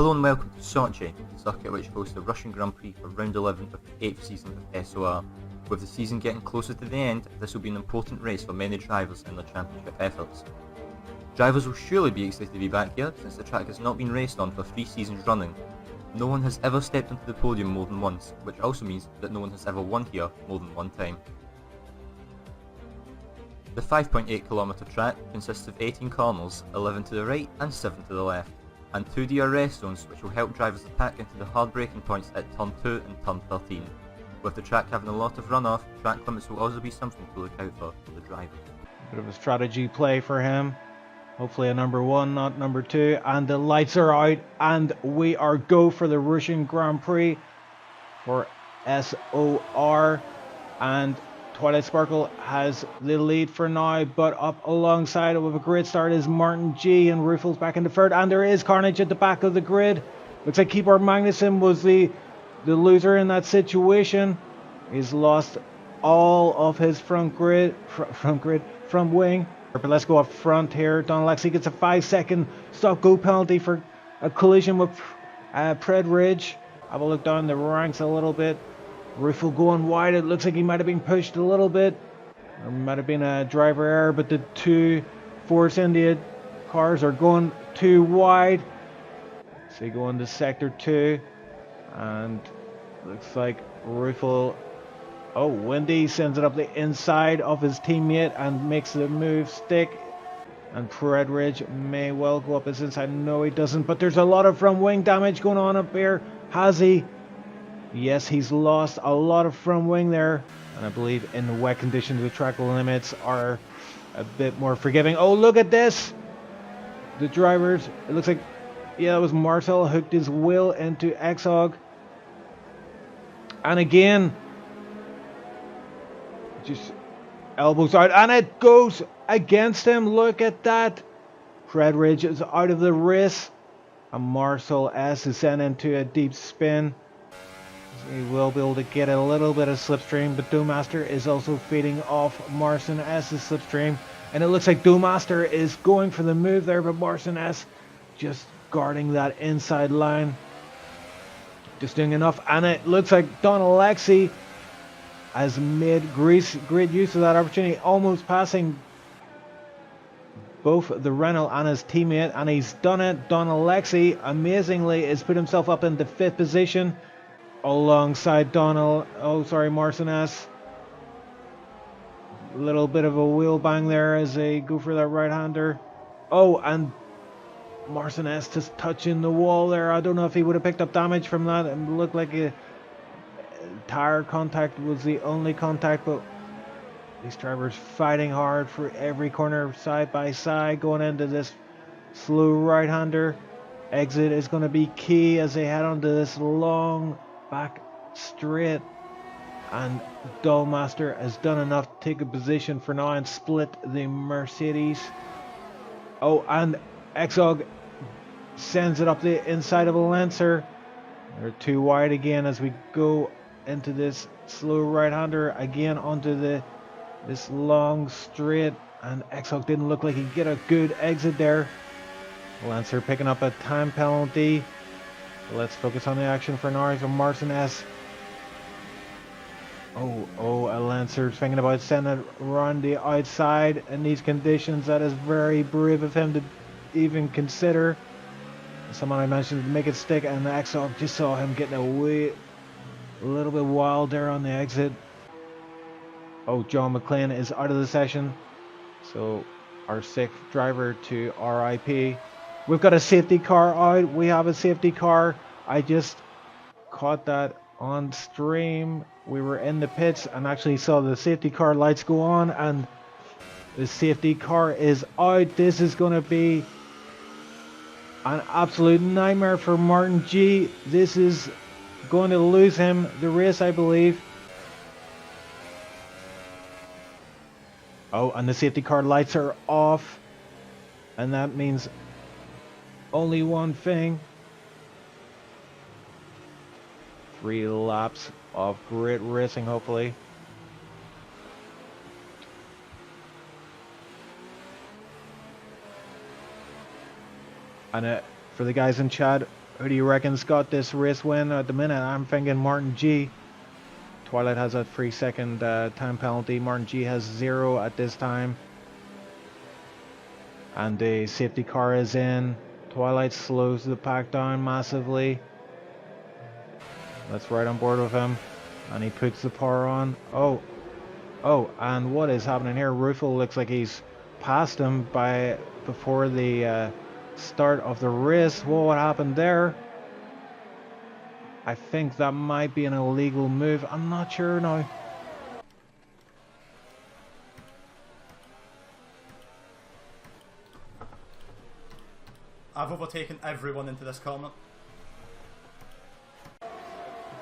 Hello and welcome to Sochi, the circuit which hosts the Russian Grand Prix for round 11 of the 8th season of SOR. With the season getting closer to the end, this will be an important race for many drivers in their championship efforts. Drivers will surely be excited to be back here, since the track has not been raced on for 3 seasons running. No one has ever stepped onto the podium more than once, which also means that no one has ever won here more than one time. The 5.8km track consists of 18 corners, 11 to the right and 7 to the left, and 2 DRS zones which will help drivers attack into the hard braking points at turn 2 and turn 13. With the track having a lot of runoff, track limits will also be something to look out for the driver. Bit of a strategy play for him. Hopefully a number 1, not number 2. And the lights are out and we are go for the Russian Grand Prix for SOR. And Twilight Sparkle has the lead for now, but up alongside it with a great start is Martin G, and Rufel's back in the third, and there is carnage at the back of the grid. Looks like Keyboard Magnussen was the loser in that situation. He's lost all of his front wing. But let's go up front here. Don Alexi gets a 5-second stop-go penalty for a collision with Predridge. Have a look down the ranks a little bit. Ruffle going wide. It looks like he might have been pushed a little bit. There might have been a driver error, but the two Force India cars are going too wide. So they go into sector 2. And looks like Ruffle... Oh, Wendy sends it up the inside of his teammate and makes the move stick. And Predridge may well go up his inside. No, he doesn't. But there's a lot of front wing damage going on up here. Has he? Yes, he's lost a lot of front wing there. And I believe in the wet conditions, the track limits are a bit more forgiving. Oh, look at this. The drivers, it looks like, yeah, it was Marcel hooked his wheel into Exog. And again, just elbows out. And it goes against him. Look at that. Predridge is out of the race. And Marcel S is sent into a deep spin. He will be able to get a little bit of slipstream, but Doughmaster is also feeding off Marcin S's slipstream. And it looks like Doughmaster is going for the move there, but Marcin S just guarding that inside line. Just doing enough. And it looks like Don Alexi has made great use of that opportunity, almost passing both the Renault and his teammate. And he's done it. Don Alexi, amazingly, has put himself up into 5th position. Alongside Marcin S. A little bit of a wheel bang there as they go for that right-hander. Oh, and Marcin S just touching the wall there. I don't know if he would have picked up damage from that. It looked like a tire contact was the only contact, but these drivers fighting hard for every corner, side by side, going into this slow right-hander. Exit is going to be key as they head onto this long back straight, and Doughmaster has done enough to take a position for now and split the Mercedes. Oh, and Exog sends it up the inside of a Lancer. They're too wide again as we go into this slow right-hander again onto this long straight, and Exog didn't look like he'd get a good exit there. Lancer picking up a time penalty. Let's focus on the action for now. So Marcin S. Oh, a Lancer thinking about sending it around the outside in these conditions. That is very brave of him to even consider. Someone I mentioned to make it stick, and the Exog just saw him getting away a little bit wild there on the exit. Oh, John McLean is out of the session. So our 6th driver to RIP. We've got a safety car out. We have a safety car. I just caught that on stream. We were in the pits and actually saw the safety car lights go on, and the safety car is out. This is going to be an absolute nightmare for Martin G. This is going to lose him the race, I believe. Oh, and the safety car lights are off, and that means only one thing. 3 laps of great racing, hopefully. And for the guys in chat, Who do you reckon's got this race win at the minute? I'm thinking Martin G. Twilight has a 3-second time penalty. Martin G has 0 at this time. And the safety car is in. Twilight slows the pack down massively. That's right on board with him. And he puts the power on. Oh, and what is happening here? Ruffle looks like he's passed him before the start of the race. Well, what happened there? I think that might be an illegal move. I'm not sure now. I've overtaken everyone into this corner.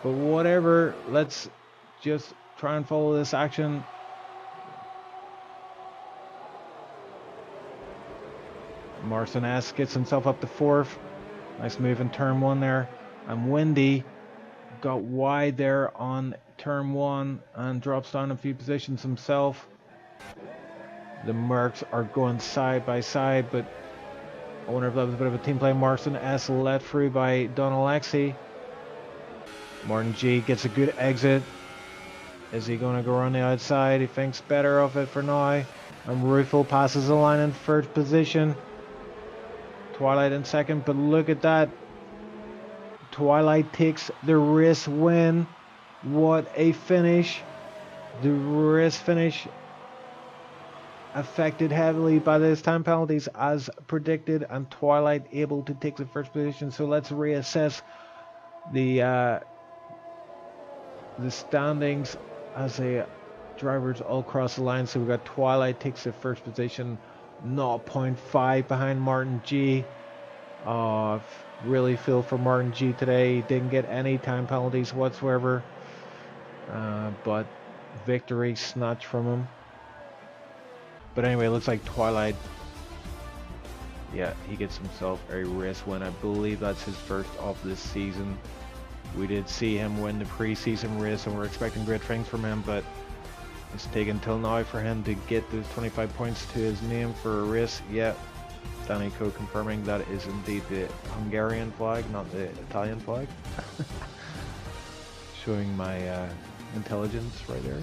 But whatever, let's just try and follow this action. Martin S gets himself up to 4th. Nice move in turn 1 there. And Wendy got wide there on turn 1 and drops down a few positions himself. The Mercs are going side by side, but I wonder if that was a bit of a team play. Martin S let through by Don Alexi. Martin G gets a good exit. Is he going to go around the outside? He thinks better of it for now. And Ruffle passes the line in 3rd position. Twilight in 2nd, but look at that. Twilight takes the race win. What a finish. The race finish affected heavily by those time penalties as predicted, and Twilight able to take the 1st position. So let's reassess the standings as the drivers all cross the line. So we got Twilight takes the 1st position, 0.5 behind Martin G. Really feel for Martin G today. He didn't get any time penalties whatsoever, but victory snatched from him. But anyway, it looks like Twilight, yeah, he gets himself a race win. I believe that's his 1st of this season. We did see him win the preseason race, and we're expecting great things from him, but it's taken till now for him to get those 25 points to his name for a race. Yeah, Danny Co confirming that is indeed the Hungarian flag, not the Italian flag. Showing my intelligence right there.